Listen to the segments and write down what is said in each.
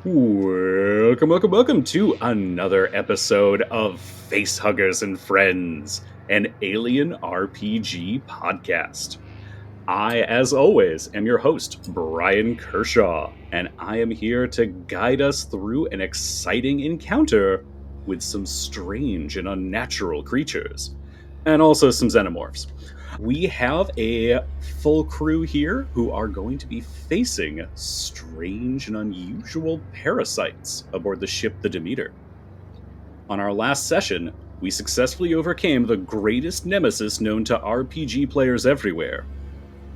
Welcome to another episode of Facehuggers and Friends, an alien RPG podcast. I, as always, am your host, Brian Kershaw, and I am here to guide us through an exciting encounter with some strange and unnatural creatures, and also some xenomorphs. We have a full crew here who are going to be facing strange and unusual parasites aboard the ship the Demeter. On our last session, we successfully overcame the greatest nemesis known to RPG players everywhere,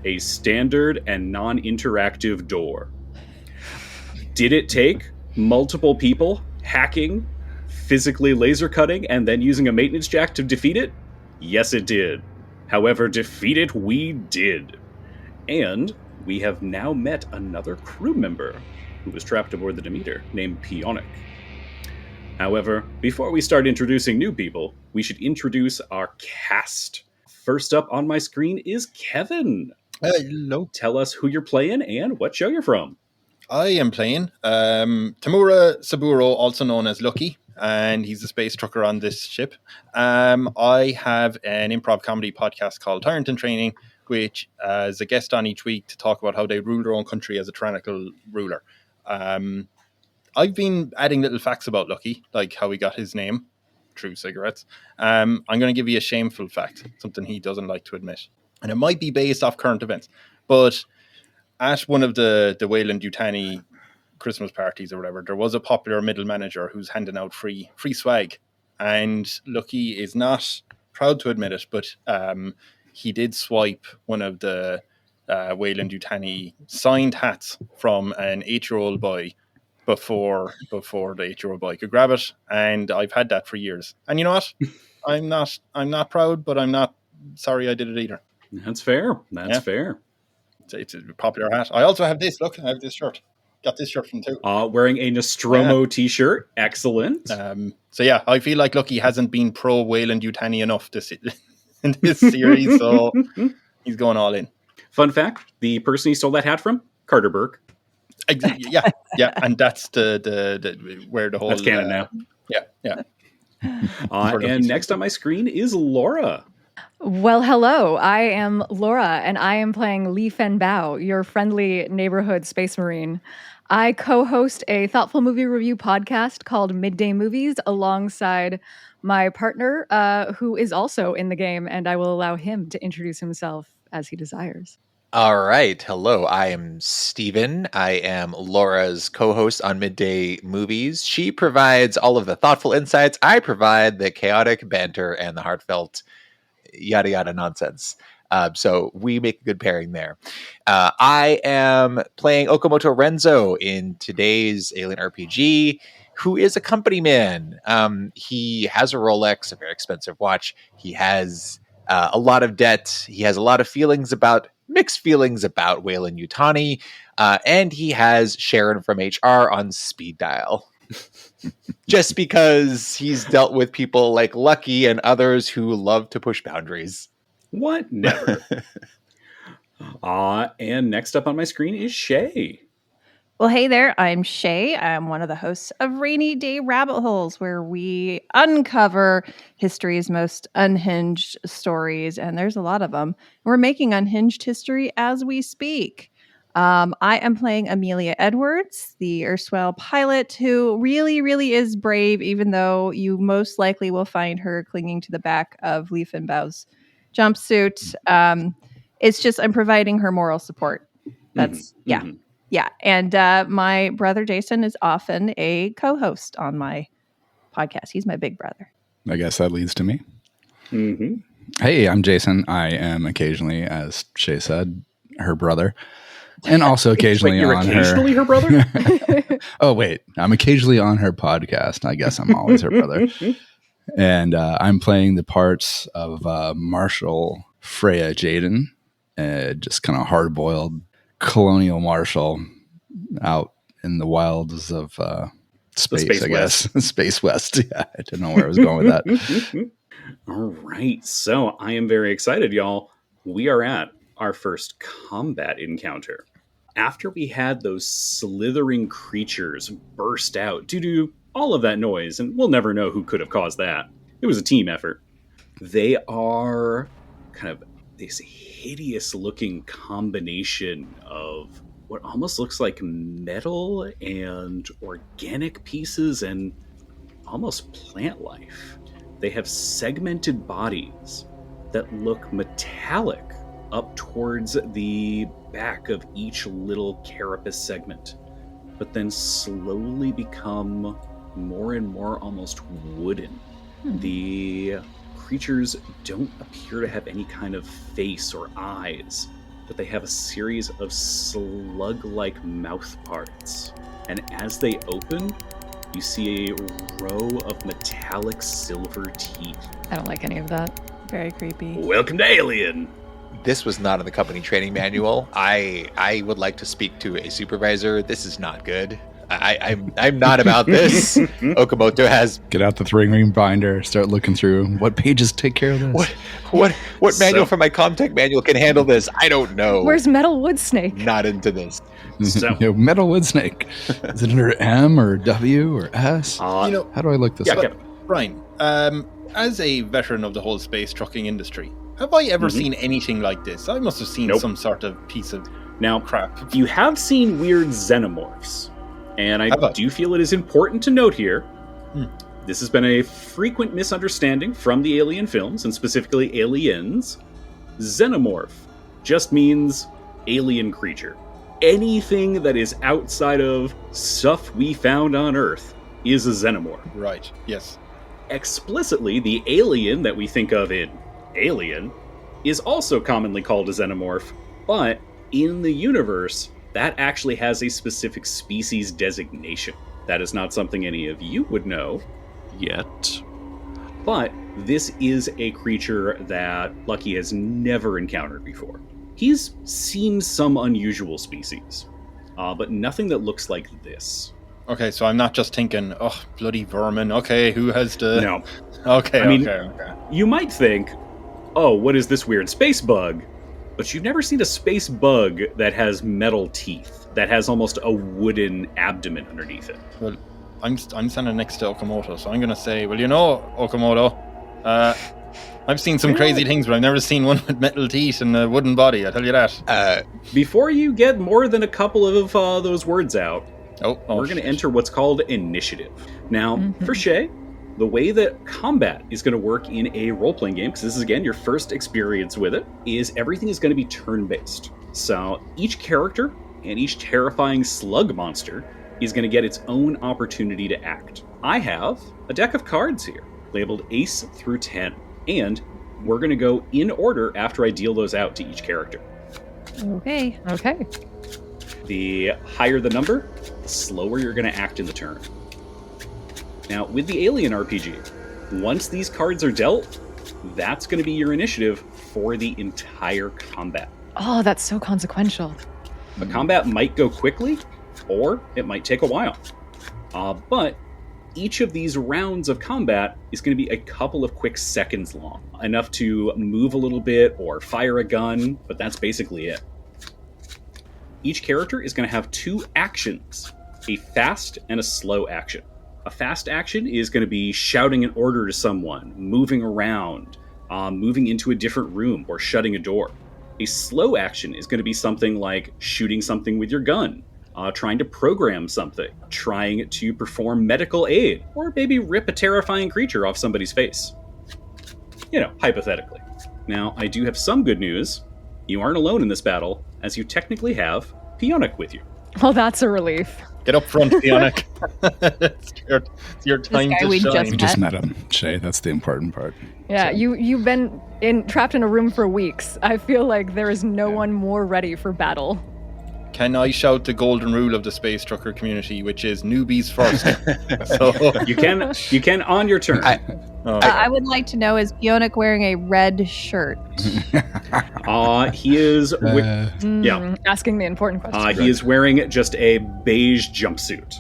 a standard and non-interactive door. Did it take multiple people hacking, physically laser cutting, and then using a maintenance jack to defeat it? Yes, it did. However, defeat it we did. And we have now met another crew member who was trapped aboard the Demeter named Pionic. However, before we start introducing new people, we should introduce our cast. First up on my screen is Kevin. Hello. Tell us who you're playing and what show you're from. I am playing Tamura Saburo, also known as Lucky, and he's a space trucker on this ship. I have an improv comedy podcast called Tyrant in Training, which is a guest on each week to talk about how they rule their own country as a tyrannical ruler. I've been adding little facts about Lucky, like how he got his name through cigarettes. I'm going to give you a shameful fact, something he doesn't like to admit. And it might be based off current events, but at one of the Weyland-Yutani Christmas parties or whatever, there was a popular middle manager who's handing out free swag. And Lucky is not proud to admit it, but he did swipe one of the Weyland-Yutani signed hats from an 8-year-old boy before the 8-year-old boy could grab it. And I've had that for years. And you know what? I'm not proud, but I'm not sorry I did it either. That's fair. That's fair. It's a popular hat. I also have this. Look, I have this shirt. Got this shirt from too. Wearing a Nostromo t-shirt. Excellent. So yeah, I feel like Lucky hasn't been pro Weyland-Yutani enough in this series, so he's going all in. Fun fact: the person he stole that hat from, Carter Burke. Yeah, and that's the where the whole that's canon now. Yeah. And next on my screen is Laura. Well, hello. I am Laura, and I am playing Lee Fen Bao, your friendly neighborhood space marine. I co-host a thoughtful movie review podcast called Midday Movies alongside my partner, who is also in the game, and I will allow him to introduce himself as he desires. All right. Hello, I am Steven. I am Laura's co-host on Midday Movies. She provides all of the thoughtful insights. I provide the chaotic banter and the heartfelt yada yada nonsense. So we make a good pairing there. I am playing Okamoto Renzo in today's Alien RPG, who is a company man. He has a Rolex, a very expensive watch. He has a lot of debt. He has a lot of mixed feelings about Weyland-Yutani, and he has Sharon from HR on speed dial. Just because he's dealt with people like Lucky and others who love to push boundaries. What? Never. And next up on my screen is Shay. Well, hey there, I'm Shay. I'm one of the hosts of Rainy Day Rabbit Holes, where we uncover history's most unhinged stories, and there's a lot of them. We're making unhinged history as we speak. I am playing Amelia Edwards, the erstwhile pilot, who really, really is brave, even though you most likely will find her clinging to the back of Lee Fen Bao's jumpsuit. It's just I'm providing her moral support. That's Yeah. And my brother Jason is often a co-host on my podcast. He's my big brother. I guess that leads to me. Mm-hmm. Hey, I'm Jason. I am occasionally, as Shay said, her brother. And also occasionally Wait, you're on occasionally her brother? Oh, wait. I'm occasionally on her podcast. I guess I'm always her brother. And I'm playing the parts of Marshal Freya Jaden, just kind of hard-boiled colonial marshal out in the wilds of space, I guess. Space West. Yeah, I didn't know where I was going with that. All right. So I am very excited, y'all. We are at our first combat encounter. After we had those slithering creatures burst out due to all of that noise, and we'll never know who could have caused that. It was a team effort. They are kind of this hideous looking combination of what almost looks like metal and organic pieces and almost plant life. They have segmented bodies that look metallic up towards the back of each little carapace segment, but then slowly become more and more almost wooden. The creatures don't appear to have any kind of face or eyes, but they have a series of slug-like mouth parts. And as they open, you see a row of metallic silver teeth. I don't like any of that. Very creepy. Welcome to Alien! This was not in the company training manual. I would like to speak to a supervisor. This is not good. I'm not about this. Okamoto has Get out the 3-ring binder, start looking through. What pages take care of this? what manual from my Comtech manual can handle this? I don't know. Where's Metal Wood Snake? Not into this. So- Metal Wood Snake. Is it under M or W or S? Uh, You know, How do I look this yeah, up? Kevin. Brian, as a veteran of the whole space trucking industry, have I ever seen anything like this? I must have seen Nope. some sort of piece of Now, crap. you have seen weird xenomorphs, and Have I I? do feel it is important to note here. Hmm. This has been a frequent misunderstanding from the Alien films, and specifically Aliens. Xenomorph just means alien creature. Anything that is outside of stuff we found on Earth is a xenomorph. Right, yes. Explicitly, the alien that we think of in Alien is also commonly called a xenomorph, but in the universe, that actually has a specific species designation. That is not something any of you would know yet, but this is a creature that Lucky has never encountered before. He's seen some unusual species, but nothing that looks like this. Okay, so I'm not just thinking, oh, bloody vermin. Okay, who has the... No. Okay, I mean- okay. You might think, oh, what is this weird space bug? But you've never seen a space bug that has metal teeth, that has almost a wooden abdomen underneath it. Well, I'm standing next to Okamoto, so I'm going to say, well, you know, Okamoto, I've seen some crazy things, but I've never seen one with metal teeth and a wooden body, I tell you that. Before you get more than a couple of those words out, Oh, we're going to shit. enter what's called initiative. Now, for Shay, the way that combat is going to work in a role-playing game, because this is, again, your first experience with it, is everything is going to be turn-based. So each character and each terrifying slug monster is going to get its own opportunity to act. I have a deck of cards here, labeled Ace through 10, and we're going to go in order after I deal those out to each character. Okay. Okay. The higher the number, the slower you're going to act in the turn. Now, with the Alien RPG, once these cards are dealt, that's going to be your initiative for the entire combat. Oh, that's so consequential. The combat might go quickly, or it might take a while. But each of these rounds of combat is going to be a couple of quick seconds long, enough to move a little bit or fire a gun, but that's basically it. Each character is going to have 2 actions, a fast and a slow action. A fast action is going to be shouting an order to someone, moving around, moving into a different room, or shutting a door. A slow action is going to be something like shooting something with your gun, trying to program something, trying to perform medical aid, or maybe rip a terrifying creature off somebody's face. You know, hypothetically. Now, I do have some good news. You aren't alone in this battle, as you technically have Pionic with you. Well, that's a relief. Get up front, Pionic. it's your time guy to we shine. just We just met him, Shay. That's the important part. Yeah, you've been trapped in a room for weeks. I feel like there is no one more ready for battle. Can I shout the golden rule of the space trucker community, which is newbies first? So You can on your turn. I would like to know, is Pionic wearing a red shirt? He is. Yeah. Asking the important question. He is wearing just a beige jumpsuit.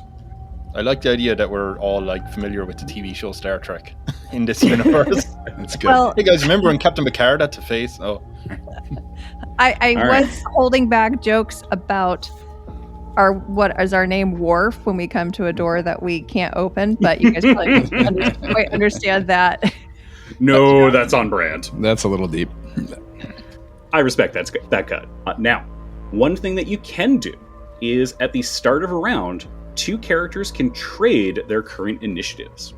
I like the idea that we're all like familiar with the TV show Star Trek in this universe. That's good. Well, Hey guys, remember when Captain Picard had to face? Oh, I All was right. holding back jokes about what is our name, Wharf, when we come to a door that we can't open, but you guys probably quite understand that. No, that's on brand. That's a little deep. I respect that cut. Now, one thing that you can do is at the start of a round, 2 characters can trade their current initiatives.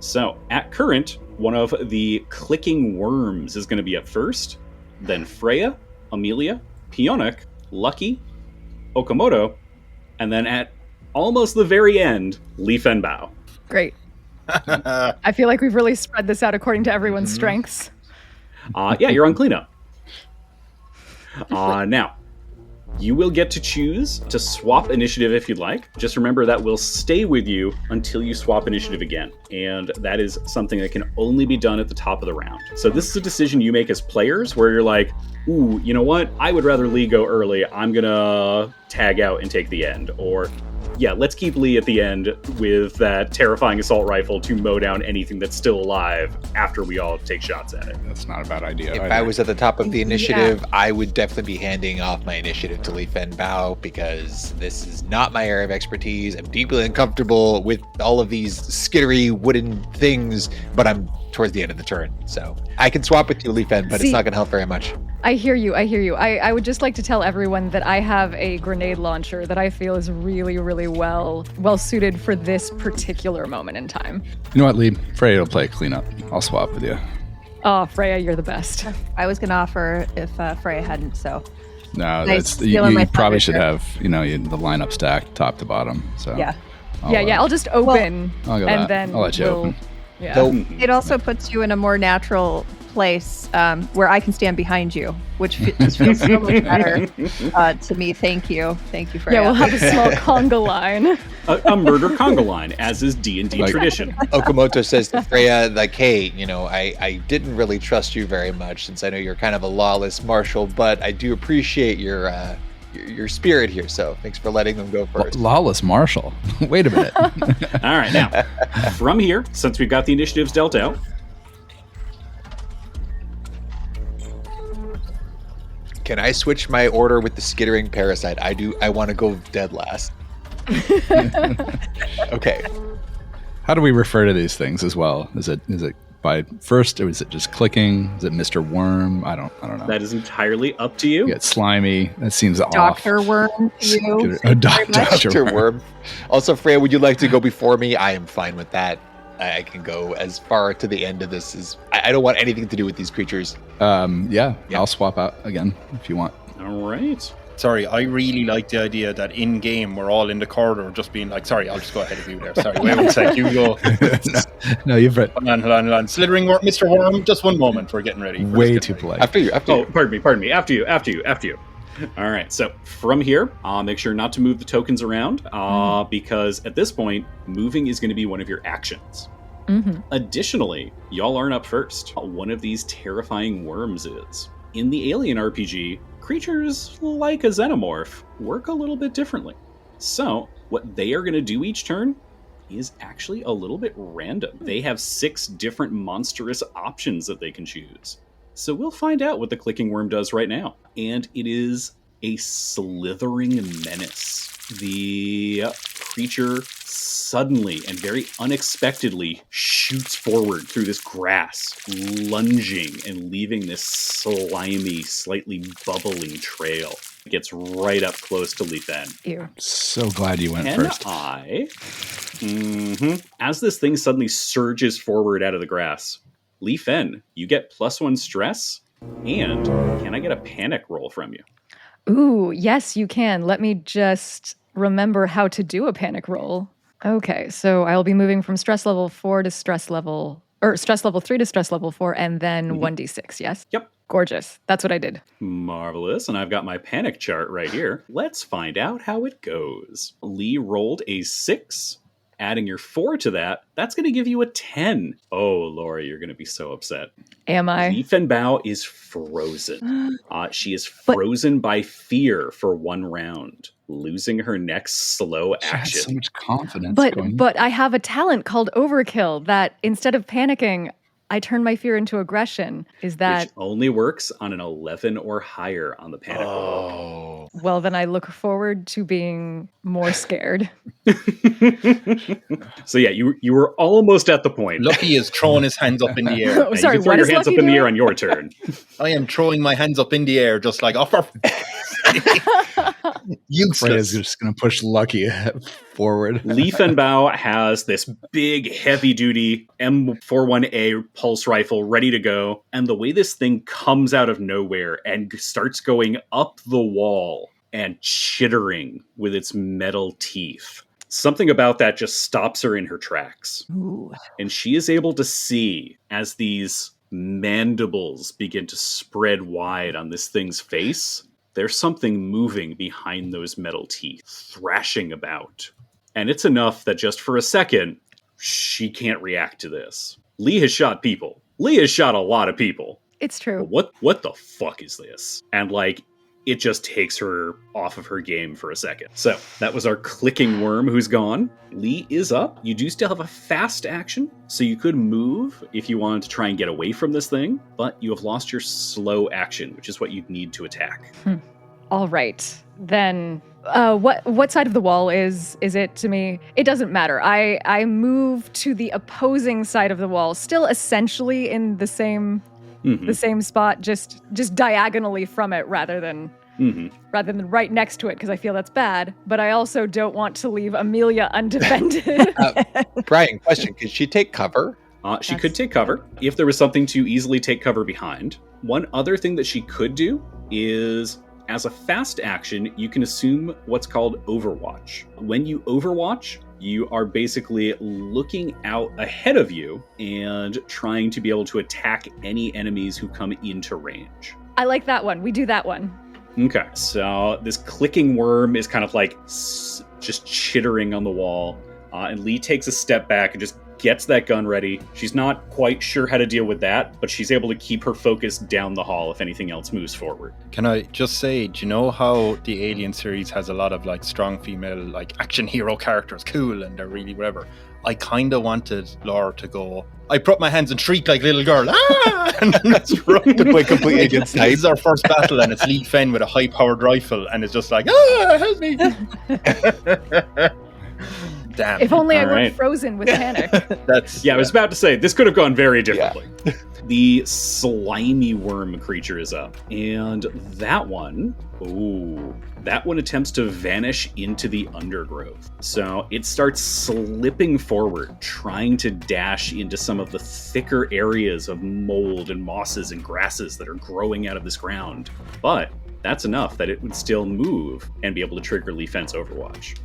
So, at current, one of the clicking worms is going to be up first, then Freya, Amelia, Pionik, Lucky, Okamoto, and then at almost the very end, Leaf and Bow. Great. I feel like we've really spread this out according to everyone's strengths. Yeah, you're on cleanup. Now, you will get to choose to swap initiative if you'd like. Just remember that will stay with you until you swap initiative again. And that is something that can only be done at the top of the round. So this is a decision you make as players where you're like, ooh, you know what? I would rather Lee go early. I'm going to tag out and take the end. Or, yeah, let's keep Lee at the end with that terrifying assault rifle to mow down anything that's still alive after we all take shots at it. That's not a bad idea. If either. I was at the top of the initiative, I would definitely be handing off my initiative to Leaf and Bow because this is not my area of expertise. I'm deeply uncomfortable with all of these skittery wooden things, but I'm towards the end of the turn. So I can swap with you, Leaf End, but See- it's not going to help very much. I hear you. I would just like to tell everyone that I have a grenade launcher that I feel is really, really well suited for this particular moment in time. You know what, Lee? Freya will play cleanup. I'll swap with you. Oh, Freya, you're the best. I was going to offer if Freya hadn't, so No, Nice. that's you, Stealing my you probably thunder should there. have the lineup stacked top to bottom. So yeah. I'll just open I'll go and that. then I'll let you we'll- open. Yeah. Though It also puts you in a more natural place where I can stand behind you, which just feels so much better to me. Thank you, Freya. Yeah, we'll have a small conga line. A murder conga line, as is D&D Like- tradition. Okamoto says to Freya, like, hey, I didn't really trust you very much since I know you're kind of a lawless marshal, but I do appreciate your spirit here. So thanks for letting them go first. Lawless Marshal. Wait a minute. All right, now, from here, since we've got the initiatives dealt out, Can I switch my order with the skittering parasite? I want to go dead last. Okay. How do we refer to these things as well? Is it by first, or is it just clicking? Is it Mr. Worm? I don't know. that is entirely up to you. You get slimy. That seems Doctor off. Worm to you. Oh, Thank you very much. Dr. Dr. Worm. Also, Freya, would you like to go before me? I am fine with that. I can go as far to the end of this as I don't want anything to do with these creatures. Yeah, I'll swap out again if you want. All right. Sorry, I really like the idea that in game we're all in the corridor just being like, sorry, I'll just go ahead of you there. Sorry, wait 1 sec, you go. No, you've read Hold on. Slithering Worm, Mr. Worm, just one moment, we're getting ready. way too polite. After you. Oh, pardon me. After you. All right, so from here, make sure not to move the tokens around, because at this point, moving is going to be one of your actions. Mm-hmm. Additionally, y'all aren't up first. One of these terrifying worms is. In the Alien RPG, creatures like a xenomorph work a little bit differently. So, what they are going to do each turn is actually a little bit random. They have 6 different monstrous options that they can choose. So we'll find out what the clicking worm does right now. And it is a slithering menace. The creature suddenly and very unexpectedly shoots forward through this grass, lunging and leaving this slimy, slightly bubbling trail. It gets right up close to Leaf End. Ew. So glad you went Can first. As this thing suddenly surges forward out of the grass, Leaf End, you get +1 stress, and can I get a panic roll from you? Ooh, yes, you can. Let me just remember how to do a panic roll. Okay, so I'll be moving from stress level 4 to stress level 3 to stress level 4, and then 1d6, yes? Yep. Gorgeous. That's what I did. Marvelous, and I've got my panic chart right here. Let's find out how it goes. Lee rolled a 6. Adding your 4 to that, that's going to give you a 10. Oh, Laura, you're going to be so upset. Am I? Leaf and Bow is frozen. She is frozen by fear for 1 round, losing her next slow She had action. so much confidence. going. But I have a talent called Overkill that instead of panicking, I turn my fear into aggression. Is that... Which only works on an 11 or higher on the panic roll. Well, then I look forward to being more scared. So yeah, you were almost at the point. Lucky is throwing his hands up in the air. Oh, sorry, you can throw what your is hands Lucky up in the air doing? on your turn. I am throwing my hands up in the air, just like, oh, for Freya's useless. just going to push Lucky forward. Leaf and Bow has this big, heavy-duty M41A pulse rifle ready to go, and the way this thing comes out of nowhere and starts going up the wall and chittering with its metal teeth. Something about that just stops her in her tracks. Ooh. And she is able to see as these mandibles begin to spread wide on this thing's face, there's something moving behind those metal teeth, thrashing about. And it's enough that just for a second, she can't react to this. Lee has shot people. Lee has shot a lot of people. It's true. But what the fuck is this? And it just takes her off of her game for a second. So that was our clicking worm who's gone. Lee is up. You do still have a fast action, so you could move if you wanted to try and get away from this thing, but you have lost your slow action, which is what you'd need to attack. All right. Then what side of the wall is it to me? It doesn't matter. I move to the opposing side of the wall, still essentially in the same spot, just diagonally from it rather than right next to it, because I feel that's bad. But I also don't want to leave Amelia undefended. Brian, question: could she take cover? She could take cover if there was something to easily take cover behind. One other thing that she could do is, as a fast action, you can assume what's called Overwatch. When you Overwatch, you are basically looking out ahead of you and trying to be able to attack any enemies who come into range. I like that one. We do that one. Okay, so this clicking worm is kind of just chittering on the wall, and Lee takes a step back and just gets that gun ready. She's not quite sure how to deal with that, but she's able to keep her focus down the hall if anything else moves forward. Can I just say, do you know how the Alien series has a lot of strong female action hero characters, cool, and they're really whatever? I kind of wanted Laura to go, I put my hands and shriek like a little girl, ah! And then that's run To play completely against type. This is our first battle, and it's Lee Fenn with a high-powered rifle, and it's just like, ah, help me! Damn. If only I All weren't right. frozen with panic. I was about to say, this could have gone very differently. The slimy worm creature is up, and that one attempts to vanish into the undergrowth. So it starts slipping forward, trying to dash into some of the thicker areas of mold and mosses and grasses that are growing out of this ground. But that's enough that it would still move and be able to trigger Lee Fence Overwatch.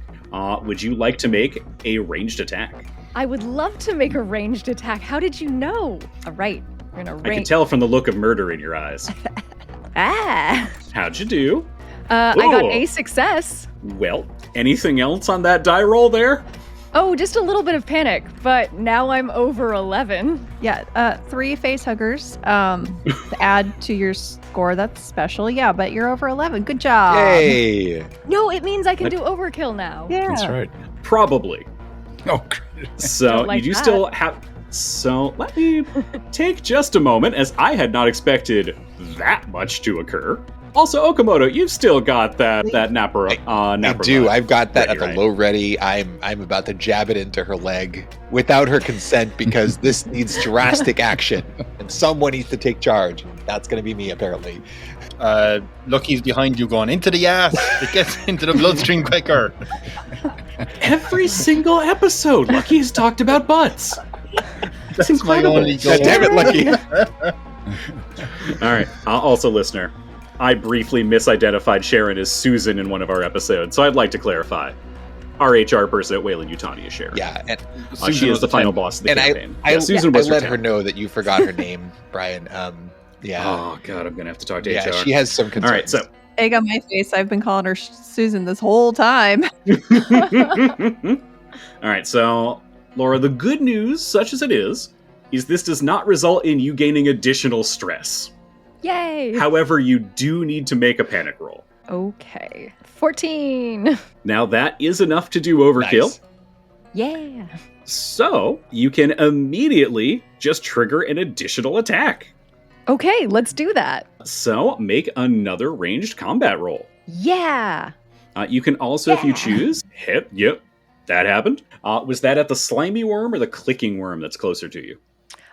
Would you like to make a ranged attack? I would love to make a ranged attack. How did you know? All right. We're going to I can tell from the look of murder in your eyes. How'd you do? I got a success. Well, anything else on that die roll there? Oh, just a little bit of panic, but now I'm over 11. Yeah, 3 face huggers to add to your score. That's special. Yeah, but you're over 11. Good job. Yay! No, it means I can do overkill now. Yeah. That's right. Probably. Oh, So Don't like you do that. still have... So let me take just a moment, as I had not expected that much to occur. Also, Okamoto, you've still got that napper. I do. I've got that at the low ready. I'm about to jab it into her leg without her consent because this needs drastic action and someone needs to take charge. That's going to be me, apparently. Lucky's behind you going, into the ass. It gets into the bloodstream quicker. Every single episode, Lucky's talked about butts. That's my incredible. only goal. God damn it, Lucky. All right. Also, listener, I briefly misidentified Sharon as Susan in one of our episodes, so I'd like to clarify. Our HR person at Wayland-Yutani is Sharon. Yeah, and She is the final boss of the campaign. Susan was I let town. her know that you forgot her name, Brian. Yeah. Oh, God, I'm going to have to talk to Yeah, HR. she has some concerns. All right, so... Egg on my face. I've been calling her Susan this whole time. All right, so, Laura, the good news, such as it is this does not result in you gaining additional stress. Yay. However, you do need to make a panic roll. Okay. 14. Now, that is enough to do overkill. Nice. Yeah. So you can immediately just trigger an additional attack. Okay, let's do that. So make another ranged combat roll. Yeah. You can also, if you choose, hit. Yep, that happened. Was that at the slimy worm or the clicking worm that's closer to you?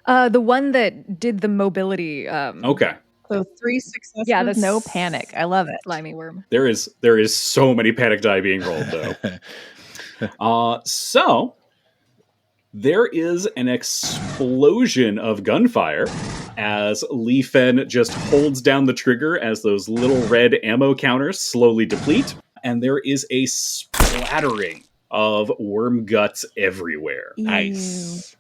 The one that did the mobility. Okay. So 3 successes, Yeah, that's no panic. I love it. Slimy worm. There is so many panic die being rolled, though. So there is an explosion of gunfire as Li Fen just holds down the trigger as those little red ammo counters slowly deplete, and there is a splattering of worm guts everywhere. Nice.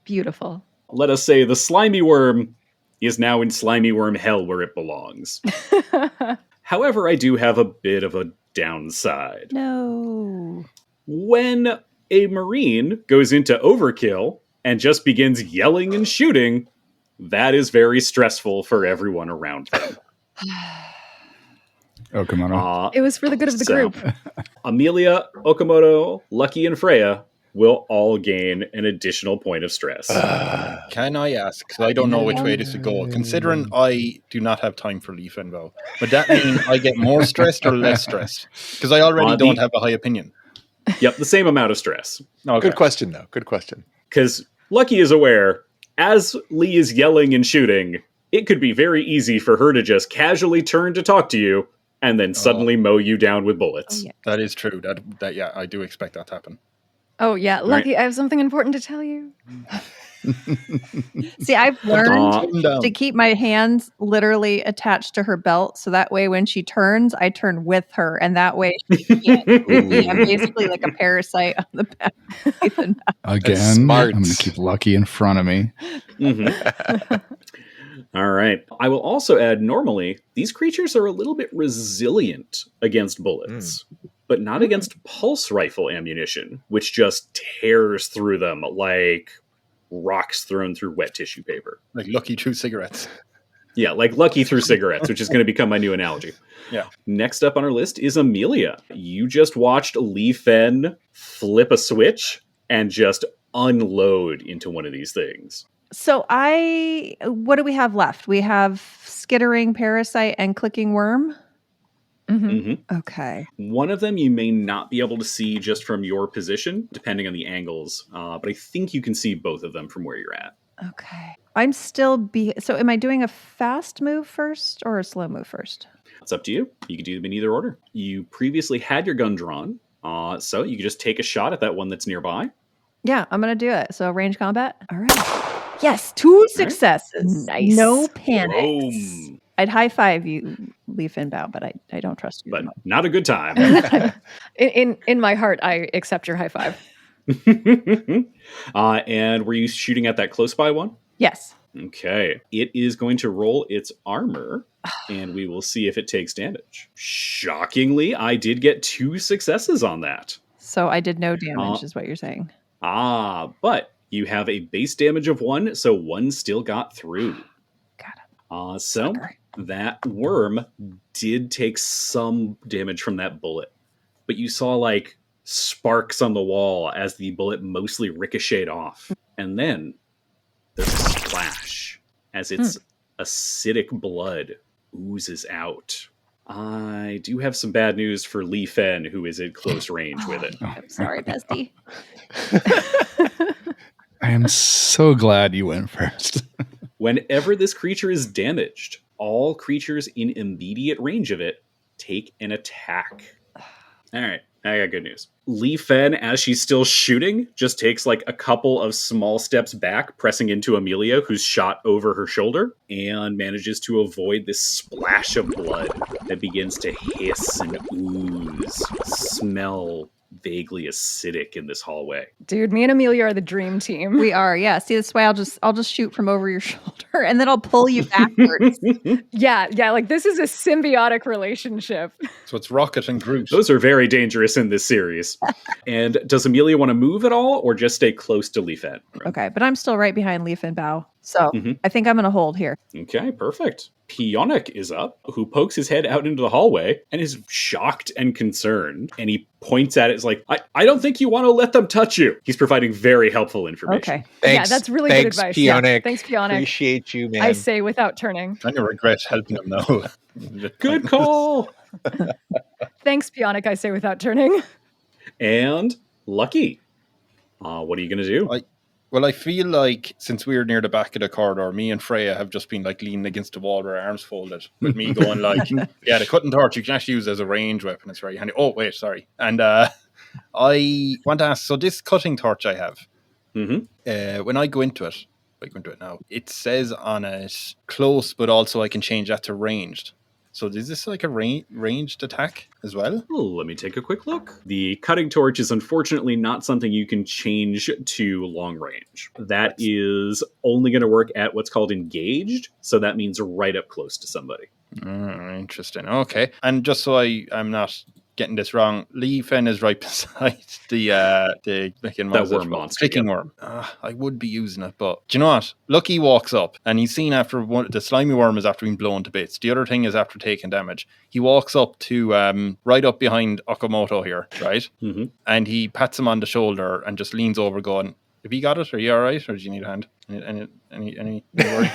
Beautiful. Let us say the slimy worm is now in slimy worm hell where it belongs. However, I do have a bit of a downside. No. When a Marine goes into overkill and just begins yelling and shooting, that is very stressful for everyone around them. Okamoto. It was for the good of the group. Amelia, Okamoto, Lucky, and Freya will all gain an additional point of stress. Can I ask, because I don't know which way this would go, considering I do not have time for Leaf and Bow, would that mean I get more stressed or less stressed? Because I already don't have a high opinion. Yep, the same amount of stress. Okay. Good question, though. Good question. Because Lucky is aware, as Lee is yelling and shooting, it could be very easy for her to just casually turn to talk to you and then suddenly mow you down with bullets. Oh, yeah. That is true. That yeah, I do expect that to happen. Oh, yeah. Lucky, I have something important to tell you. See, I've learned to keep my hands literally attached to her belt, so that way when she turns, I turn with her, and that way she can't hit me. I'm basically like a parasite on the back. Again, smart. I'm going to keep Lucky in front of me. Mm-hmm. All right. I will also add, normally, these creatures are a little bit resilient against bullets, but not against pulse rifle ammunition, which just tears through them like rocks thrown through wet tissue paper. Like Lucky through cigarettes. Yeah, like Lucky through cigarettes, which is going to become my new analogy. Yeah. Next up on our list is Amelia. You just watched Li Fen flip a switch and just unload into one of these things. So what do we have left? We have skittering parasite and clicking worm. Mm-hmm. Okay. One of them you may not be able to see just from your position, depending on the angles, but I think you can see both of them from where you're at. Okay. I'm still so am I doing a fast move first or a slow move first? It's up to you. You could do them in either order. You previously had your gun drawn, so you could just take a shot at that one that's nearby. Yeah, I'm going to do it. So range combat. All right. Yes, 2 successes. Nice. No panics. Boom. I'd high five you, Leaf and Bow, but I don't trust you. But not a good time. In my heart, I accept your high five. And were you shooting at that close by one? Yes. Okay. It is going to roll its armor, and we will see if it takes damage. Shockingly, I did get 2 successes on that. So I did no damage, is what you're saying. But you have a base damage of 1, so 1 still got through. Got it. So that worm did take some damage from that bullet, but you saw like sparks on the wall as the bullet mostly ricocheted off. And then there's a splash as its acidic blood oozes out. I do have some bad news for Li Fen, who is in close range with it. I'm sorry, bestie. I am so glad you went first. Whenever this creature is damaged, all creatures in immediate range of it take an attack. All right, I got good news. Li Fen, as she's still shooting, just takes like a couple of small steps back, pressing into Amelia, who's shot over her shoulder, and manages to avoid this splash of blood that begins to hiss and ooze, smell vaguely acidic in this hallway. Dude, me and Amelia are the dream team. We are, yeah. See, this way I'll just shoot from over your shoulder and then I'll pull you backwards. Yeah, like this is a symbiotic relationship. So it's Rocket and Groot. Those are very dangerous in this series. And does Amelia want to move at all or just stay close to Li Fen? Okay, but I'm still right behind Leaf and Bow. So Mhm. I think I'm going to hold here. Okay, perfect. Pionic is up, who pokes his head out into the hallway and is shocked and concerned. And he points at it as like, I don't think you want to let them touch you. He's providing very helpful information. Okay. Thanks, that's really good thanks, advice. Yeah, Pionic. thanks, Pionic. Appreciate you, man. I say without turning. I regret helping him now. Good call. Thanks, Pionic, I say without turning. And Lucky. What are you going to do? Well, I feel like since we're near the back of the corridor, me and Freya have just been like leaning against the wall with our arms folded, with me going like, yeah, the cutting torch you can actually use as a range weapon. It's very handy. Oh, wait, sorry. And I want to ask, so this cutting torch I have, when I go into it now, it says on it close, but also I can change that to ranged. So is this like a ranged attack as well? Let me take a quick look. The cutting torch is unfortunately not something you can change to long range. That is only going to work at what's called engaged, so that means right up close to somebody. Interesting. Okay. And just so I'm not getting this wrong, Lee Fen is right beside the That worm monster. Clicking worm. I would be using it, but do you know what? Lucky walks up and he's seen after the slimy worm is after being blown to bits. The other thing is after taking damage. He walks up to right up behind Okamoto here, right? Mm-hmm. And he pats him on the shoulder and just leans over, going, "Have you got it? Are you all right? Or do you need a hand? Any worry?"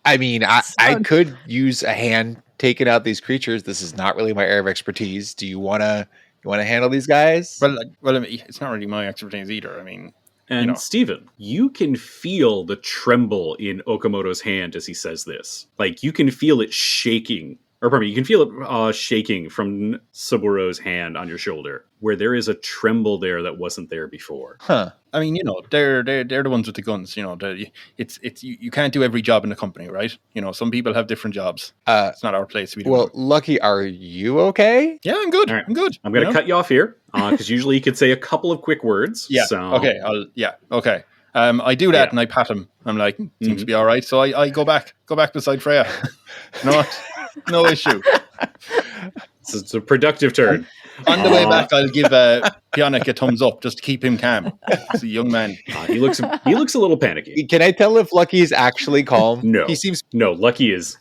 I mean, I could use a hand taking out these creatures. This is not really my area of expertise. Do you want to handle these guys? Well, I mean, it's not really my expertise either. I mean, and Steven, you can feel the tremble in Okamoto's hand as he says this. Like, you can feel it shaking. Or pardon me, you can feel it shaking from Saburo's hand on your shoulder, where there is a tremble there that wasn't there before. Huh. I mean, they're the ones with the guns. It's you can't do every job in the company, right? Some people have different jobs. It's not our place to be doing. Well, Lucky, are you okay? Yeah, I'm good. Right. I'm good. I'm going to cut you off here because usually you could say a couple of quick words. Yeah. So. Okay. Okay. I do that and I pat him. I'm like, seems to be all right. So I go back beside Freya. No issue. It's a productive turn. On the way back, I'll give Pionic a thumbs up just to keep him calm. He's a young man. He looks a little panicky. Can I tell if Lucky's actually calm? No. He seems... No, Lucky is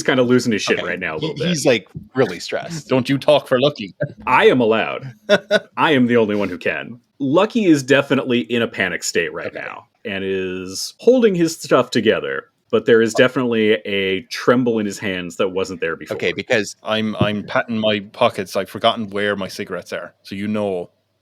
kind of losing his shit right now a little bit. He's like really stressed. Don't you talk for Lucky. I am allowed. I am the only one who can. Lucky is definitely in a panic state right now and is holding his stuff together. But there is definitely a tremble in his hands that wasn't there before. Okay, because I'm patting my pockets. I've forgotten where my cigarettes are. So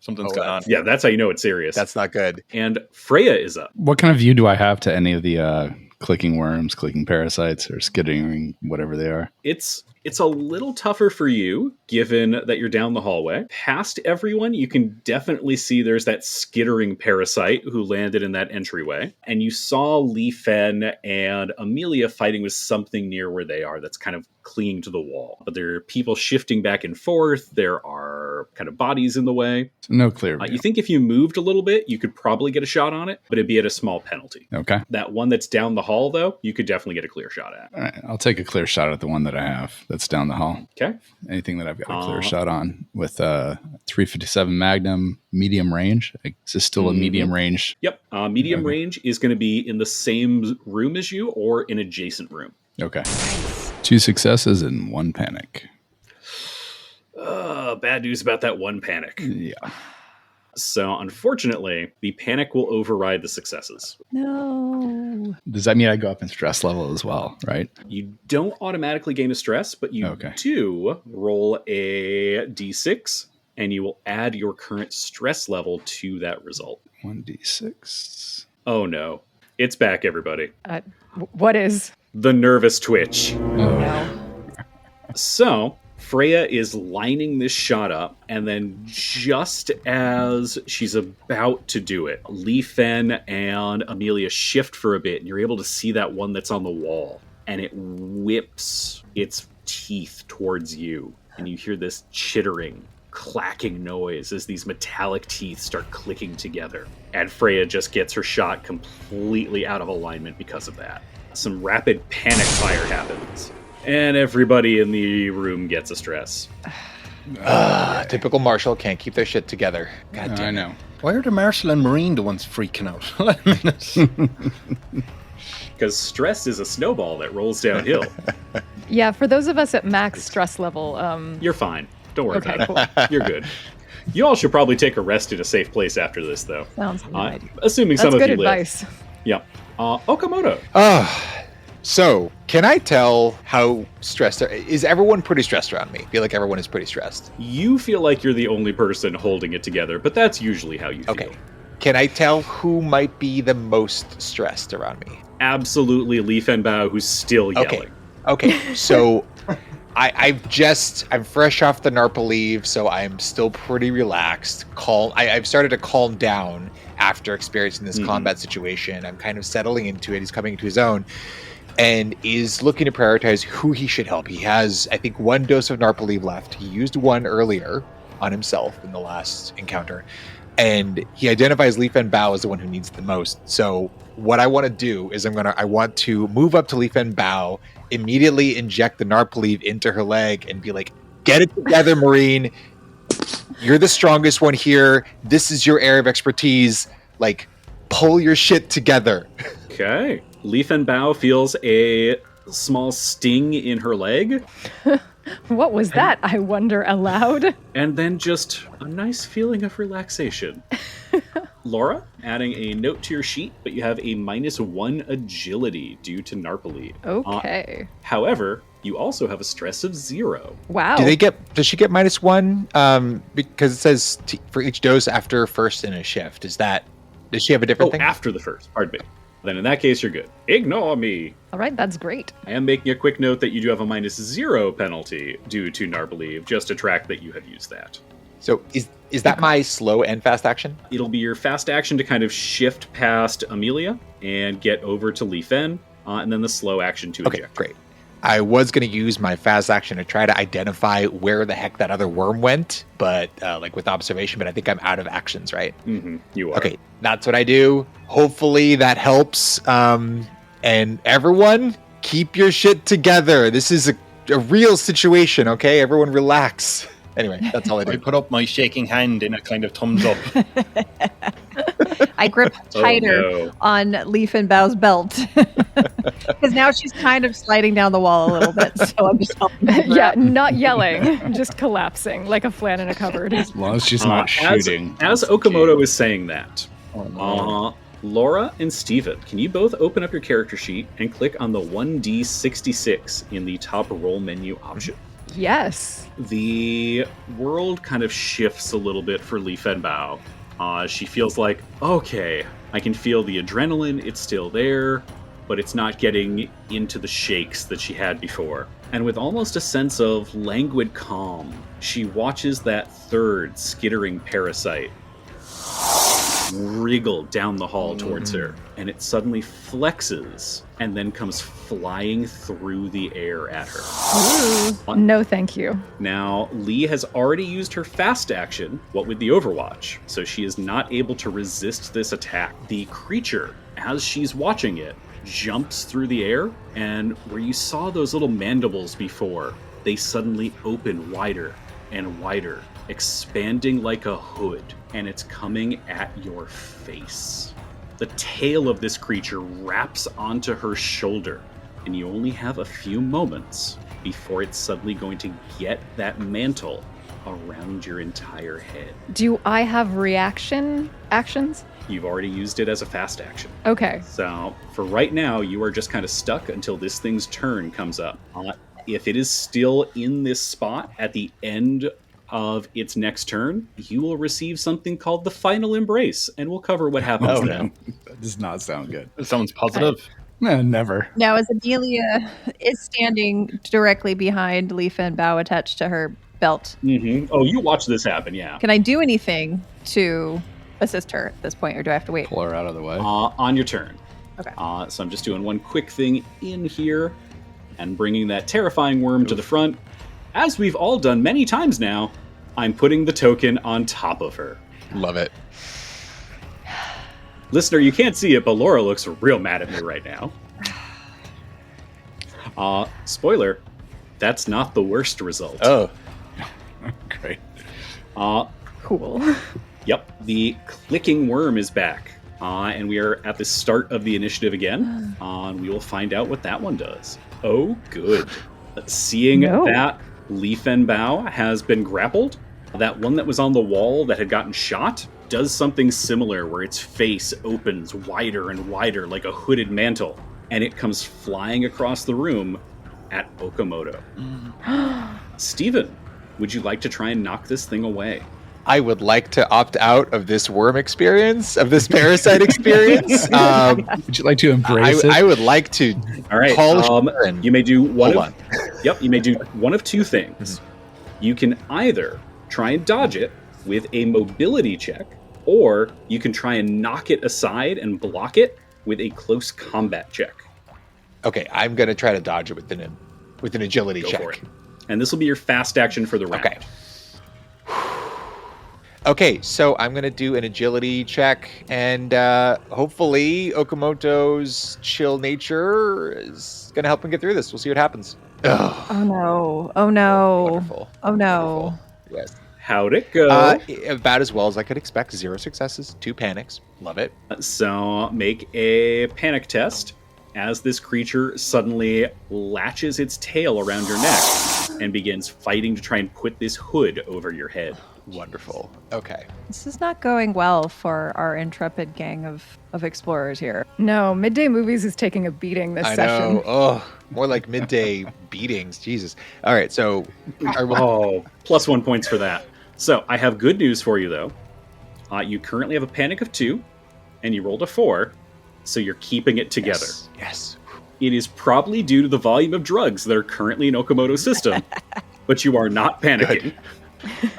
something's going on. Yeah, that's how you know it's serious. That's not good. And Freya is up. What kind of view do I have to any of the clicking worms, clicking parasites, or skittering, whatever they are? It's a little tougher for you, given that you're down the hallway. Past everyone, you can definitely see there's that skittering parasite who landed in that entryway. And you saw Lee Fen and Amelia fighting with something near where they are that's kind of clinging to the wall. But there are people shifting back and forth. There are kind of bodies in the way. So no clear view. You think if you moved a little bit, you could probably get a shot on it, but it'd be at a small penalty. Okay. That one that's down the hall, though, you could definitely get a clear shot at. All right. I'll take a clear shot at the one that I have that's down the hall. Okay. Anything that I've got a clear shot on with a 357 Magnum medium range. Is this still a medium range? Yep. Medium range is going to be in the same room as you or in adjacent room. Okay. 2 successes and 1 panic. Bad news about that one panic. Yeah. So, unfortunately, the panic will override the successes. No. Does that mean I go up in stress level as well, right? You don't automatically gain a stress, but you do roll a d6, and you will add your current stress level to that result. 1d6. Oh, no. It's back, everybody. What is? The nervous twitch. Oh. No. So, Freya is lining this shot up, and then just as she's about to do it, Lee Fen and Amelia shift for a bit, and you're able to see that one that's on the wall, and it whips its teeth towards you, and you hear this chittering, clacking noise as these metallic teeth start clicking together. And Freya just gets her shot completely out of alignment because of that. Some rapid panic fire happens. And everybody in the room gets a stress. Typical Marshall, can't keep their shit together. God damn I it. know. Why are the Marshal and Marine the ones freaking out? Let a minute. Because stress is a snowball that rolls downhill. Yeah, for those of us at max stress level, You're fine. Don't worry okay, about cool. it. You're good. You all should probably take a rest in a safe place after this, though. Sounds like a good idea. Assuming That's some of good you live. advice. Yeah. Okamoto. So, can I tell how stressed is everyone pretty stressed around me? I feel like everyone is pretty stressed. You feel like you're the only person holding it together, but that's usually how you feel. Okay. Can I tell who might be the most stressed around me? Absolutely Lee Fenbao, who's still yelling. Okay. So I'm fresh off the Narpa leave, so I'm still pretty relaxed. I've started to calm down after experiencing this combat situation. I'm kind of settling into it. He's coming into his own and is looking to prioritize who he should help. He has, I think, 1 dose of Narpa leave left. He used one earlier on himself in the last encounter. And he identifies Lee Fen Bao as the one who needs it the most. So what I want to do is I want to move up to Lee Fen Bao, immediately inject the Narpleave into her leg and be like, get it together, Marine. You're the strongest one here. This is your area of expertise. Like, pull your shit together. Okay. Lee Fenbao feels a small sting in her leg, What was that, I wonder aloud? and then just a nice feeling of relaxation. Laura, adding a note to your sheet, but you have a -1 agility due to Narpali. Okay. However, you also have a stress of 0. Wow. Does she get -1? Because it says for each dose after first in a shift. Does she have a different thing? After the first, pardon me. Then in that case, you're good. Ignore me. All right, that's great. I am making a quick note that you do have a -0 penalty due to Narpali, just to track that you have used that. So is that my slow and fast action? It'll be your fast action to kind of shift past Amelia and get over to Lee Fen, and then the slow action to Okay, eject. great. I was going to use my fast action to try to identify where the heck that other worm went, but like with observation, but I think I'm out of actions, right? Mm-hmm, you are. Okay, that's what I do. Hopefully that helps. And everyone, keep your shit together. This is a real situation, okay? Everyone relax. Anyway, that's all I I do. put up my shaking hand in a kind of thumbs up. I grip tighter no. on Leaf and Bao's belt because now she's kind of sliding down the wall a little bit. So I'm just helping her Yeah, out. not yelling, just collapsing like a flan in a cupboard. As long as she's not shooting. As Okamoto is saying that, Oh, no. Laura and Steven, can you both open up your character sheet and click on the 1d66 in the top roll menu option? Yes. The world kind of shifts a little bit for Lee Fenbao. She feels like, okay, I can feel the adrenaline, it's still there, but it's not getting into the shakes that she had before. And with almost a sense of languid calm, she watches that third skittering parasite wriggle down the hall towards her, and it suddenly flexes and then comes flying through the air at her. No, thank you. Now, Lee has already used her fast action, what with the Overwatch, so she is not able to resist this attack. The creature, as she's watching it, jumps through the air, and where you saw those little mandibles before, they suddenly open wider and wider, expanding like a hood, and it's coming at your face. The tail of this creature wraps onto her shoulder, and you only have a few moments before it's suddenly going to get that mantle around your entire head. Do I have reaction actions? You've already used it as a fast action. Okay. So, for right now, you are just kind of stuck until this thing's turn comes up. If it is still in this spot at the end of its next turn, you will receive something called the Final Embrace, and we'll cover what happens Oh, then. no. That does not sound good. It sounds positive. Never. Now, as Amelia is standing directly behind Leaf and Bao attached to her belt, Mm-hmm. Oh, you watch this happen, yeah. can I do anything to assist her at this point, or do I have to wait? Pull her out of the way. On your turn. Okay. So I'm just doing one quick thing in here and bringing that terrifying worm to the front. As we've all done many times now, I'm putting the token on top of her. Love it. Listener, you can't see it, but Laura looks real mad at me right now. Spoiler, that's not the worst result. Oh, Great. Cool. Yep, the clicking worm is back. And we are at the start of the initiative again. And we will find out what that one does. Oh, good. Seeing that Leaf and Bow has been grappled, that one that was on the wall that had gotten shot does something similar where its face opens wider and wider like a hooded mantle, and it comes flying across the room at Okamoto. Steven, would you like to try and knock this thing away? I would like to opt out of this worm experience, of this parasite experience. Would you like to embrace it? I would like to. All right. You may do you may do one of two things. You can either try and dodge it with a mobility check, or you can try and knock it aside and block it with a close combat check. Okay, I'm going to try to dodge it with an agility check. For it. And this will be your fast action for the round. Okay. Okay, so I'm going to do an agility check, and hopefully Okamoto's chill nature is going to help him get through this. We'll see what happens. Oh no. Oh no. Wonderful. Oh no. Wonderful. Yes. How'd it go? About as well as I could expect. 0 successes, 2 panics. Love it. So make a panic test as this creature suddenly latches its tail around your neck and begins fighting to try and put this hood over your head. Wonderful. Okay. This is not going well for our intrepid gang of explorers here. No, Midday Movies is taking a beating this session. Know. Oh, more like midday beatings. Jesus. All right. So, plus 1 points for that. So I have good news for you, though. You currently have a panic of 2, and you rolled a 4, so you're keeping it together. Yes. It is probably due to the volume of drugs that are currently in Okamoto's system, but you are not panicking. Good.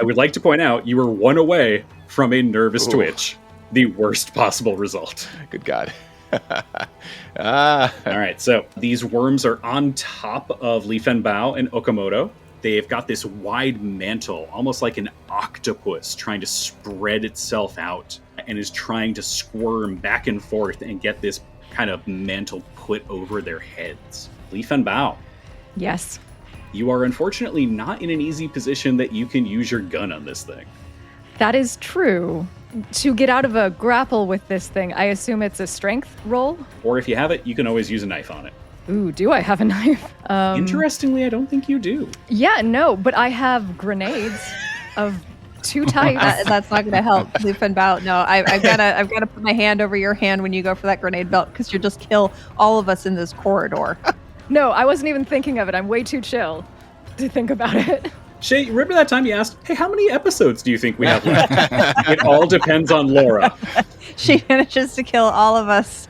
I would like to point out you were 1 away from a nervous twitch, the worst possible result. Good God. All right, so these worms are on top of Leaf and Bow and Okamoto. They've got this wide mantle, almost like an octopus, trying to spread itself out and is trying to squirm back and forth and get this kind of mantle put over their heads. Leaf and Bow. Yes. You are unfortunately not in an easy position that you can use your gun on this thing. That is true. To get out of a grapple with this thing, I assume it's a strength roll? Or if you have it, you can always use a knife on it. Ooh, do I have a knife? Interestingly, I don't think you do. Yeah, no, but I have grenades of 2 types. That's not going to help. Leaf and Bow. No, I've got to put my hand over your hand when you go for that grenade belt, because you'll just kill all of us in this corridor. No, I wasn't even thinking of it. I'm way too chill to think about it. Shay, remember that time you asked, hey, how many episodes do you think we have left? It all depends on Laura. She manages to kill all of us,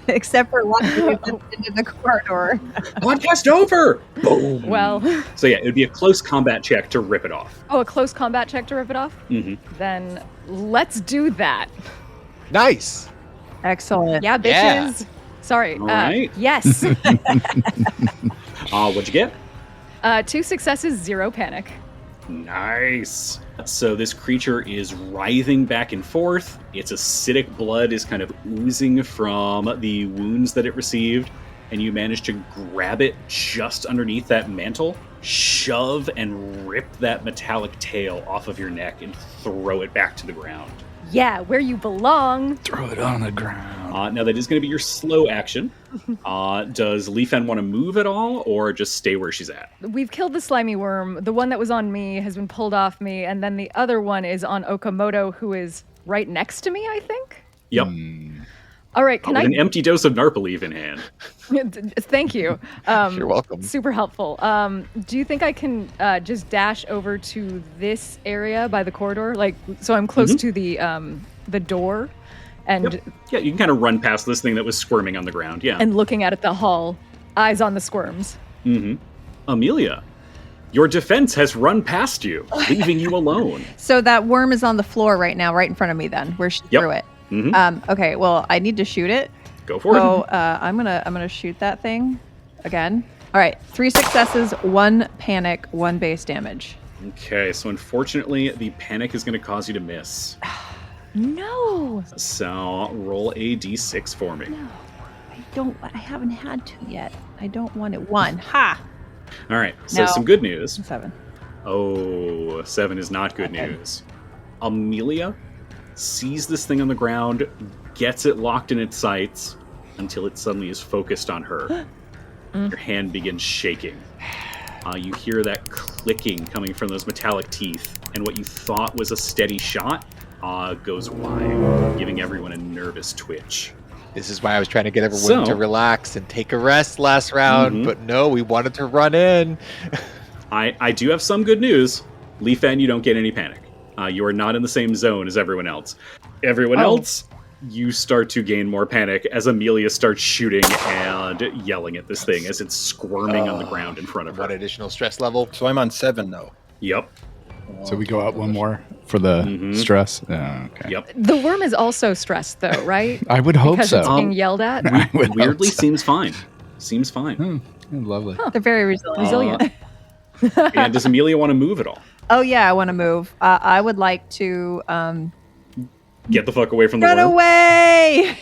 except for one who into the corridor. Podcast over! Boom! Well. So yeah, it would be a close combat check to rip it off. Oh, a close combat check to rip it off? Mm-hmm. Then let's do that. Nice. Excellent. Yeah, bitches. Yeah. Sorry. All right. Yes. What'd you get? 2 successes, 0 panic. Nice. So this creature is writhing back and forth. Its acidic blood is kind of oozing from the wounds that it received, and you manage to grab it just underneath that mantle, shove and rip that metallic tail off of your neck, and throw it back to the ground. Yeah, where you belong. Throw it on the ground. Now that is going to be your slow action. Does Leafen want to move at all, or just stay where she's at? We've killed the slimy worm. The one that was on me has been pulled off me, and then the other one is on Okamoto, who is right next to me, I think. Yep. All right, can with I... an empty dose of Narpaleave in hand. Thank you. You're welcome. Super helpful. Do you think I can just dash over to this area by the corridor? Like, so I'm close to the door, and Yep. Yeah, you can kind of run past this thing that was squirming on the ground. Yeah. and looking at it the hall, eyes on the squirms. Mm-hmm. Amelia, your defense has run past you, leaving you alone. So that worm is on the floor right now, right in front of me then, where she threw it. Mm-hmm. Okay, well, I need to shoot it. Go for So it. I'm gonna shoot that thing again. All right, 3 successes, 1 panic, 1 base damage. Okay, so unfortunately, the panic is going to cause you to miss. No. So roll a d6 for me. I haven't had to yet. I don't want it. 1. Ha! All right, so No. some good news. 7. Oh, 7 is not good news. Amelia, sees this thing on the ground, gets it locked in its sights until it suddenly is focused on her. Your hand begins shaking. You hear that clicking coming from those metallic teeth, and what you thought was a steady shot goes wide, giving everyone a nervous twitch. This is why I was trying to get everyone to relax and take a rest last round, but no, we wanted to run in. I do have some good news. Lee Fen, you don't get any panic. You are not in the same zone as everyone else. Everyone else, you start to gain more panic as Amelia starts shooting and yelling at this thing as it's squirming on the ground in front of her. What additional stress level? So I'm on 7 now. Yep. So we go out one more for the stress? Okay. Yep. The worm is also stressed, though, right? I would hope Because so. it's being yelled at. I would hope Weirdly so. seems fine. Seems fine. Lovely. They're very resilient. And does Amelia want to move at all? Oh yeah, I want to move. I would like to Get the fuck away from the run worm? away.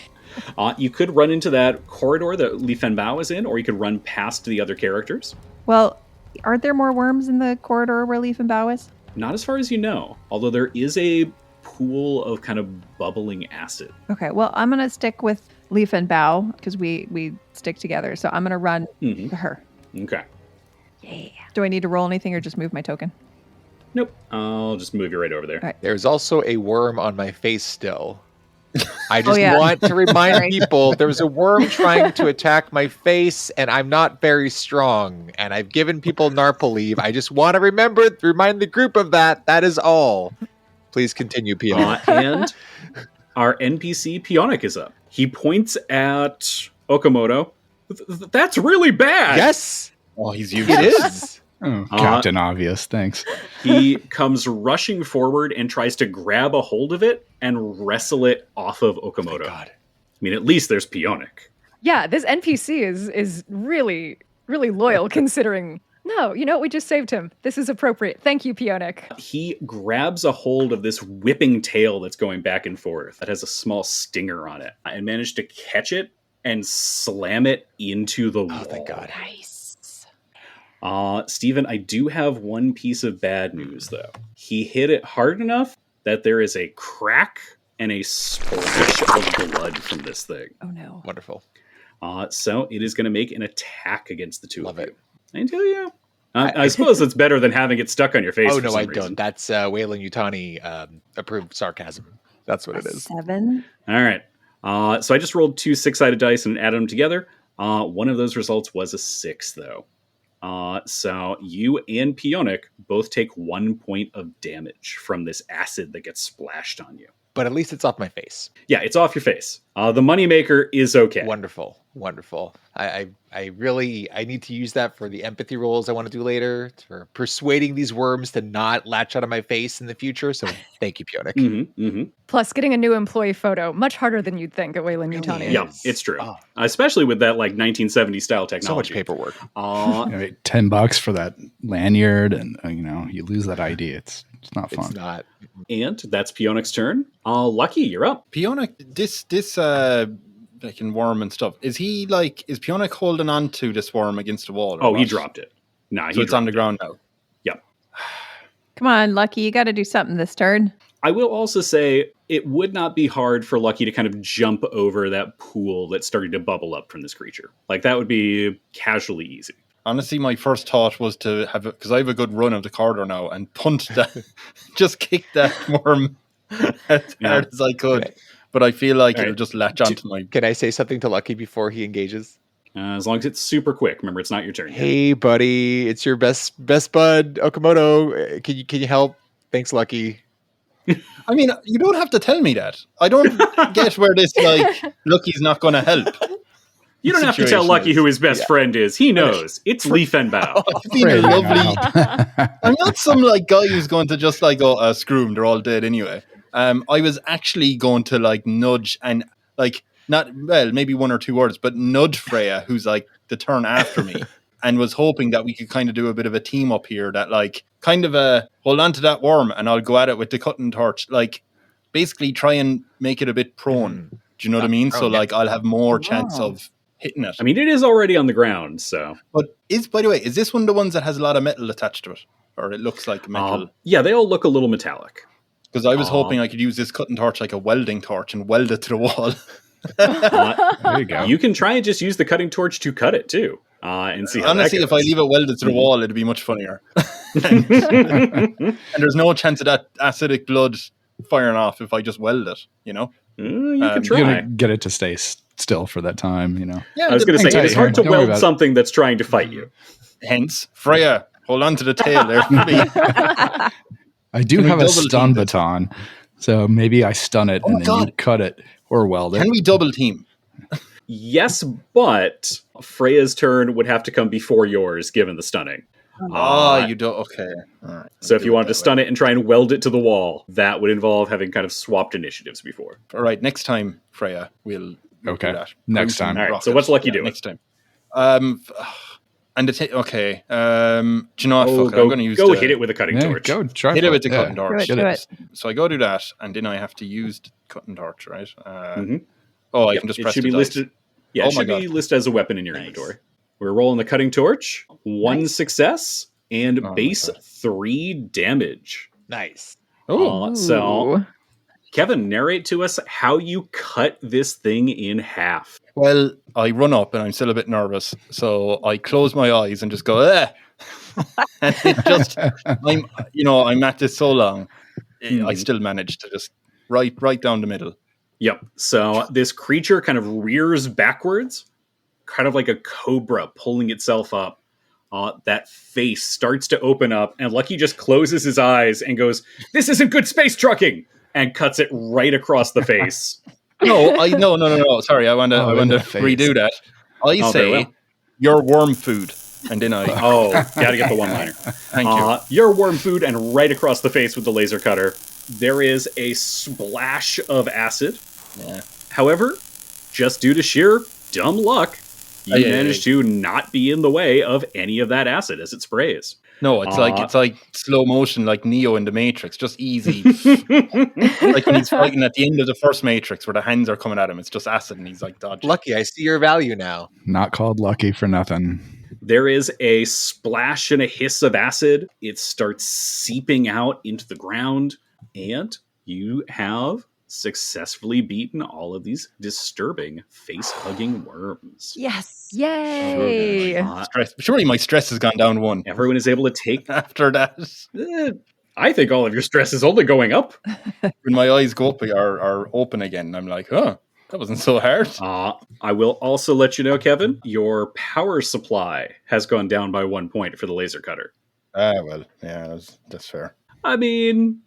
You could run into that corridor that Li Fen Bao is in, or you could run past the other characters. Well, aren't there more worms in the corridor where Leaf and Bow is? Not as far as you know, although there is a pool of kind of bubbling acid. Okay, well, I'm gonna stick with Leaf and Bow because we stick together. So I'm gonna run to her. Okay. Yeah. Do I need to roll anything or just move my token? Nope. I'll just move you right over there. All right. There's also a worm on my face still. I just yeah. want to remind Sorry. people there's a worm trying to attack my face, and I'm not very strong. And I've given people Narple leave. I just want to remind the group of that. That is all. Please continue, Pion. And our NPC Pionic is up. He points at Okamoto. That's really bad. Yes, Oh, he's it useless. is. Oh, Captain Obvious, thanks. He comes rushing forward and tries to grab a hold of it and wrestle it off of Okamoto. God. I mean, at least there's Pionic. Yeah, this NPC is really, really loyal considering. No, you know what? We just saved him. This is appropriate. Thank you, Pionic. He grabs a hold of this whipping tail that's going back and forth that has a small stinger on it and managed to catch it and slam it into the wall. Oh, thank God. Nice. Steven, I do have one piece of bad news, though. He hit it hard enough that there is a crack and a splash of blood from this thing. Oh no. Wonderful. So it is going to make an attack against the two Love of it. you. I tell you. I suppose it's better than having it stuck on your face. Oh, for no, some I reason. don't. That's Waylon Yutani approved sarcasm. That's what it is. 7. All right. So I just rolled 2 6-sided dice and added them together. One of those results was a 6, though. So you and Pionic both take 1 point of damage from this acid that gets splashed on you. But at least it's off my face. Yeah, it's off your face. The moneymaker is okay. Wonderful. Wonderful. I really need to use that for the empathy rolls I want to do later, for persuading these worms to not latch out of my face in the future. So thank you, Pionic. Plus, getting a new employee photo, much harder than you'd think at Wayland Really Yutani. is. Yeah, it's true. Oh. Especially with that like 1970s style So much technology. paperwork. $10 for that lanyard, and you lose that ID. It's not fun. It's not. And that's Pionic's turn. Lucky, you're up. Pionic, this like in worm and stuff. Is Pionic holding on to this worm against the wall? Or Oh, he what? dropped it. Nah, So he it's on dropped the ground now. Yep. Come on, Lucky, you got to do something this turn. I will also say it would not be hard for Lucky to kind of jump over that pool that's starting to bubble up from this creature. Like, that would be casually easy. Honestly, my first thought was to have it, because I have a good run of the corridor now, and punt that, just kick that worm as hard as I could. Okay. But I feel like All it'll right. just latch onto my... Can I say something to Lucky before he engages? As long as it's super quick. Remember, it's not your turn yet. Hey, buddy, it's your best bud, Okamoto. Can you help? Thanks, Lucky. I mean, you don't have to tell me that. I don't get where this, Lucky's not going to help. You don't have to tell situation Lucky is- who his best friend is. He knows. It's Lee Fen Bao. I've been a lovely... I'm not some guy who's going to just go, screw them, they're all dead anyway. I was actually going to nudge and maybe 1 or 2 words, but nudge Freya, who's the turn after me, and was hoping that we could kind of do a bit of a team up here that hold on to that worm and I'll go at it with the cutting torch. Basically try and make it a bit prone. Do you know what I mean? prone, So yeah. I'll have more chance of hitting it. I mean, it is already on the ground, so. But by the way, is this one of the ones that has a lot of metal attached to it? Or it looks like metal? Yeah, they all look a little metallic. Because I was hoping I could use this cutting torch like a welding torch and weld it to the wall. There you go. You can try and just use the cutting torch to cut it too, and see how Honestly, that if I goes. leave it welded to the wall, it'd be much funnier. And there's no chance of that acidic blood firing off if I just weld it, you know? You can You're gonna try. get it to stay still for that time, you know. Yeah, I was going to say, Hang it is tight, hard to don't worry weld about it. something that's trying to fight you. hence, Freya, hold on to the tail there for me. I do Can we have a double stun team this? baton, so maybe I stun it and my then you God. cut it or weld it. Can we double team? Yes, but Freya's turn would have to come before yours, given the stunning. You don't. Okay. All right. So if you wanted to stun it and try and weld it to the wall, that would involve having kind of swapped initiatives before. All right. Next time, Freya, we'll Okay. do that. Next Crimson time. All right, rocket. so what's Lucky doing? Next time. And okay. Do you know what? Oh, Fuck it. I'm going to use go the- hit it with a cutting Yeah, torch. go try Hit it for with the Yeah. cutting torch. Do it. So I go do that, and then I have to use the cutting torch, right? Mhm. Oh, I Yep, can just it press should the be dice. listed. Yeah, Oh it my should be God. listed as a weapon in your inventory. We're rolling the cutting torch. 1 success and my base God. 3 damage. Nice. Oh, So, Ooh. Kevin, narrate to us how you cut this thing in half. well, I run up and I'm still a bit nervous, so I close my eyes and just go, eh. And it just, I'm at this so long, I still manage to just right down the middle. Yep. So this creature kind of rears backwards, kind of like a cobra pulling itself up. That face starts to open up, and Lucky just closes his eyes and goes, "This isn't good space trucking," and cuts it right across the face. No. Sorry, I want to Oh, in the face. redo that. I Oh, very say, well. you're worm food, and then I Oh, gotta get the one-liner. thank you. Your worm food, and right across the face with the laser cutter, there is a splash of acid. Yeah. However, just due to sheer dumb luck, you Yeah. manage to not be in the way of any of that acid as it sprays. No, it's like slow motion, like Neo in the Matrix, just easy. Like when he's fighting at the end of the first Matrix, where the hands are coming at him, it's just acid, and he's like dodging. Lucky, I see your value now. Not called lucky for nothing. There is a splash and a hiss of acid. It starts seeping out into the ground, and you have successfully beaten all of these disturbing face-hugging worms. Yes. Yay. Stress. Surely my stress has gone down one Everyone is able to take... after that. I think all of your stress is only going up. When my eyes go up are open again, I'm like, that wasn't so hard. I will also let you know, Kevin, your power supply has gone down by 1 point for the laser cutter. Well, yeah, that's fair. I mean,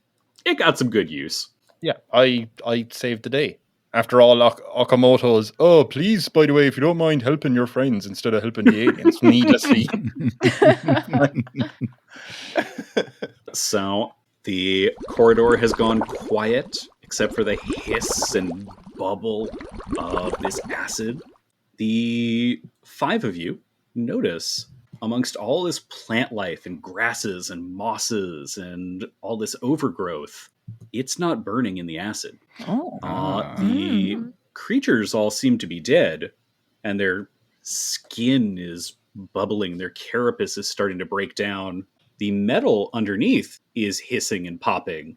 it got some good use. Yeah, I saved the day. After all, Okamoto's, oh, please, by the way, if you don't mind helping your friends instead of helping the aliens needlessly. So the corridor has gone quiet, except for the hiss and bubble of this acid. The 5 of you notice, amongst all this plant life and grasses and mosses and all this overgrowth, it's not burning in the acid. Oh. The creatures all seem to be dead, and their skin is bubbling. Their carapace is starting to break down. The metal underneath is hissing and popping.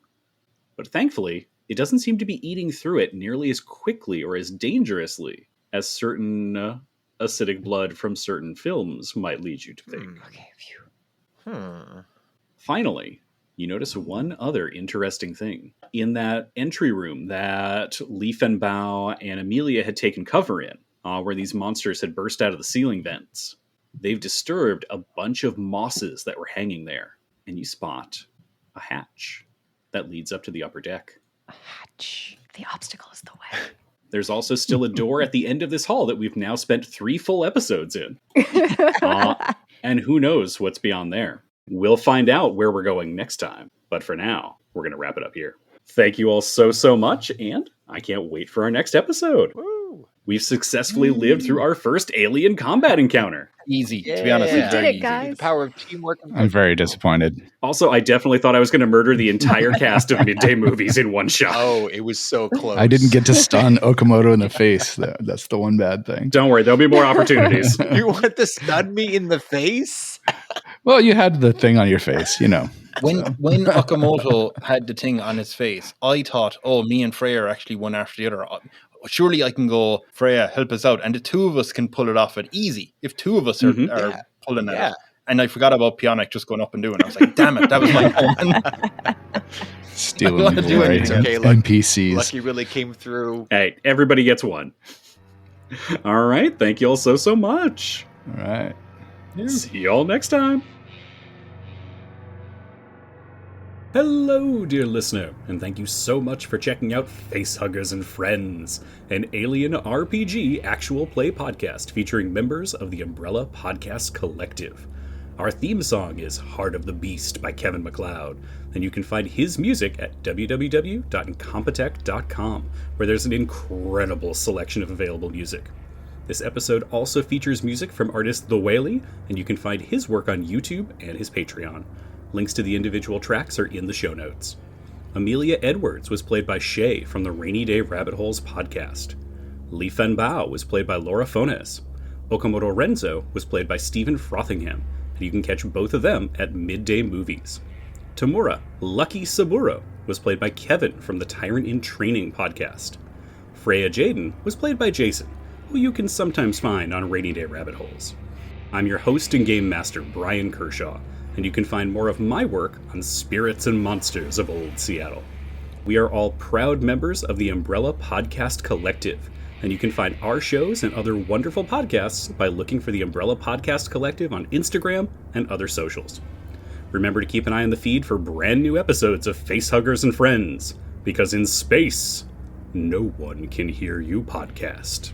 But thankfully, it doesn't seem to be eating through it nearly as quickly or as dangerously as certain acidic blood from certain films might lead you to think. Okay. Phew. Finally, you notice one other interesting thing. In that entry room that Leaf and Bow and Amelia had taken cover in, where these monsters had burst out of the ceiling vents, they've disturbed a bunch of mosses that were hanging there, and you spot a hatch that leads up to the upper deck. A hatch. The obstacle is the way. There's also still a door at the end of this hall that we've now spent 3 full episodes in. And who knows what's beyond there. We'll find out where we're going next time. But for now, we're going to wrap it up here. Thank you all so much, and I can't wait for our next episode. Woo. We've successfully lived through our first alien combat encounter. Easy, to be honest. We it's did very it, easy. guys. The power of teamwork. And I'm very disappointed. Also, I definitely thought I was going to murder the entire cast of Midday Movies in one shot. Oh, it was so close. I didn't get to stun Okamoto in the face. That's the one bad thing. Don't worry, there'll be more opportunities. You want to stun me in the face? Well, you had the thing on your face, you know. When Okamoto had the thing on his face, I thought, oh, me and Freya are actually one after the other. Surely I can go, Freya, help us out. And the two of us can pull it off at easy. If two of us are Yeah. pulling at Yeah. it. And I forgot about Pionik just going up and doing it. I was like, damn it, that was my moment. Stealing wanna the do glory. anything. Okay, look, NPCs. Lucky really came through. Hey, everybody gets one. All right. Thank you all so much. All right. See you all next time. Hello, dear listener, and thank you so much for checking out Facehuggers and Friends, an Alien RPG actual play podcast featuring members of the Umbrella Podcast Collective. Our theme song is Heart of the Beast by Kevin MacLeod, and you can find his music at www.incompetech.com, where there's an incredible selection of available music. This episode also features music from artist The Whaley, and you can find his work on YouTube and his Patreon. Links to the individual tracks are in the show notes. Amelia Edwards was played by Shay from the Rainy Day Rabbit Holes podcast. Li Fen Bao was played by Laura Fones. Okamoto Renzo was played by Stephen Frothingham, and you can catch both of them at Midday Movies. Tamura, Lucky Saburo, was played by Kevin from the Tyrant in Training podcast. Freya Jaden was played by Jason, who you can sometimes find on Rainy Day Rabbit Holes. I'm your host and game master, Brian Kershaw, and you can find more of my work on Spirits and Monsters of Old Seattle. We are all proud members of the Umbrella Podcast Collective, and you can find our shows and other wonderful podcasts by looking for the Umbrella Podcast Collective on Instagram and other socials. Remember to keep an eye on the feed for brand new episodes of Facehuggers and Friends, because in space, no one can hear you podcast.